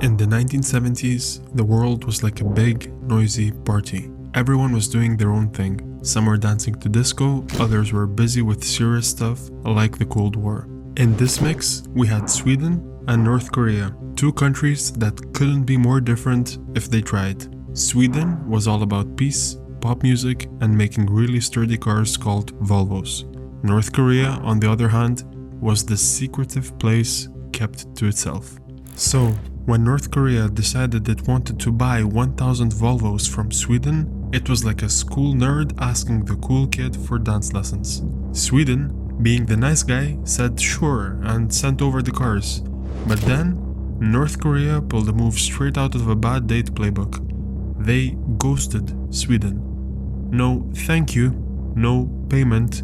In the 1970s, the world was like a big, noisy party. Everyone was doing their own thing. Some were dancing to disco, others were busy with serious stuff like the Cold War. In this mix, we had Sweden and North Korea, two countries that couldn't be more different if they tried. Sweden was all about peace, pop music, and making really sturdy cars called Volvos. North Korea, on the other hand, was this secretive place kept to itself. So, when North Korea decided it wanted to buy 1,000 Volvos from Sweden, it was like a school nerd asking the cool kid for dance lessons. Sweden, being the nice guy, said sure and sent over the cars. But then, North Korea pulled a move straight out of a bad date playbook. They ghosted Sweden. No thank you, no payment,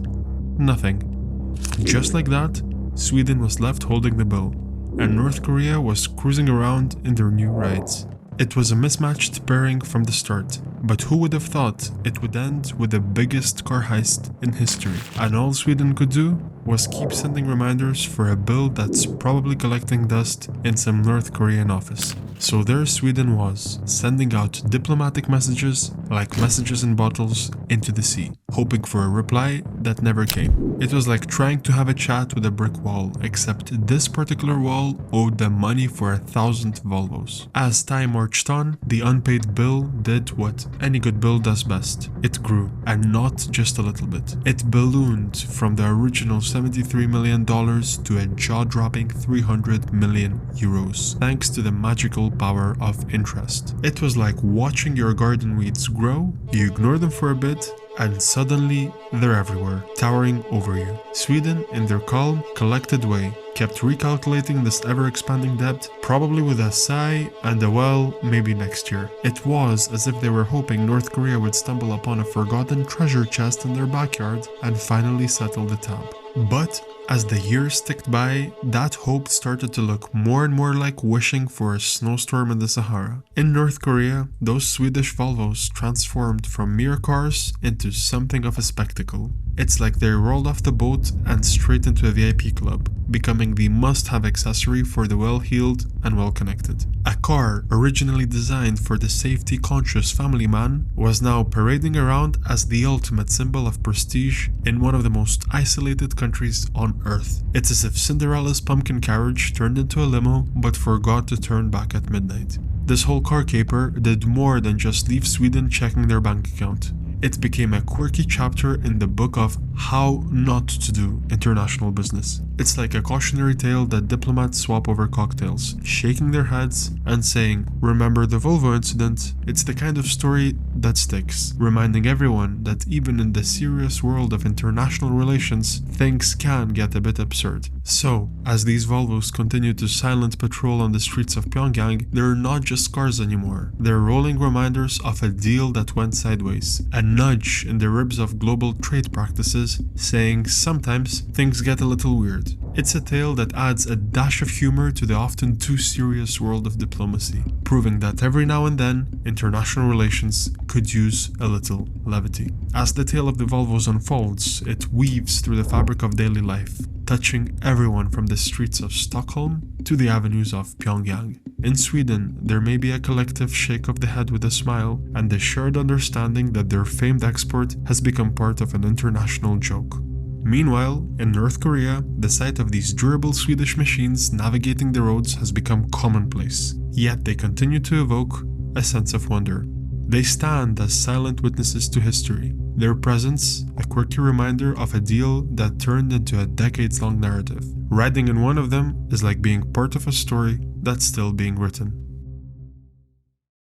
nothing. Just like that, Sweden was left holding the bill, and North Korea was cruising around in their new rides. It was a mismatched pairing from the start, but who would have thought it would end with the biggest car heist in history? And all Sweden could do was keep sending reminders for a bill that's probably collecting dust in some North Korean office. So there Sweden was, sending out diplomatic messages, like messages in bottles, into the sea, hoping for a reply that never came. It was like trying to have a chat with a brick wall, except this particular wall owed them money for 1,000 Volvos. As time marched on, the unpaid bill did what any good bill does best. It grew, and not just a little bit. It ballooned from the original $73 million to a jaw-dropping 300 million euros, thanks to the magical power of interest. It was like watching your garden weeds grow, you ignore them for a bit, and suddenly they're everywhere, towering over you. Sweden, in their calm, collected way, kept recalculating this ever-expanding debt, probably with a sigh and a well, maybe next year. It was as if they were hoping North Korea would stumble upon a forgotten treasure chest in their backyard and finally settle the tab. But as the years ticked by, that hope started to look more and more like wishing for a snowstorm in the Sahara. In North Korea, those Swedish Volvos transformed from mere cars into something of a spectacle. It's like they rolled off the boat and straight into a VIP club, becoming the must-have accessory for the well-heeled and well-connected. A car originally designed for the safety-conscious family man was now parading around as the ultimate symbol of prestige in one of the most isolated countries on Earth. It's as if Cinderella's pumpkin carriage turned into a limo but forgot to turn back at midnight. This whole car caper did more than just leave Sweden checking their bank account. It became a quirky chapter in the book of how not to do international business. It's like a cautionary tale that diplomats swap over cocktails, shaking their heads and saying, "Remember the Volvo incident?" It's the kind of story that sticks, reminding everyone that even in the serious world of international relations, things can get a bit absurd. So, as these Volvos continue to silent patrol on the streets of Pyongyang, they're not just cars anymore. They're rolling reminders of a deal that went sideways, a nudge in the ribs of global trade practices, saying sometimes things get a little weird. It's a tale that adds a dash of humor to the often too serious world of diplomacy, proving that every now and then, international relations could use a little levity. As the tale of the Volvos unfolds, it weaves through the fabric of daily life, touching everyone from the streets of Stockholm to the avenues of Pyongyang. In Sweden, there may be a collective shake of the head with a smile and the shared understanding that their famed export has become part of an international joke. Meanwhile, in North Korea, the sight of these durable Swedish machines navigating the roads has become commonplace, yet they continue to evoke a sense of wonder. They stand as silent witnesses to history, their presence a quirky reminder of a deal that turned into a decades-long narrative. Riding in one of them is like being part of a story that's still being written.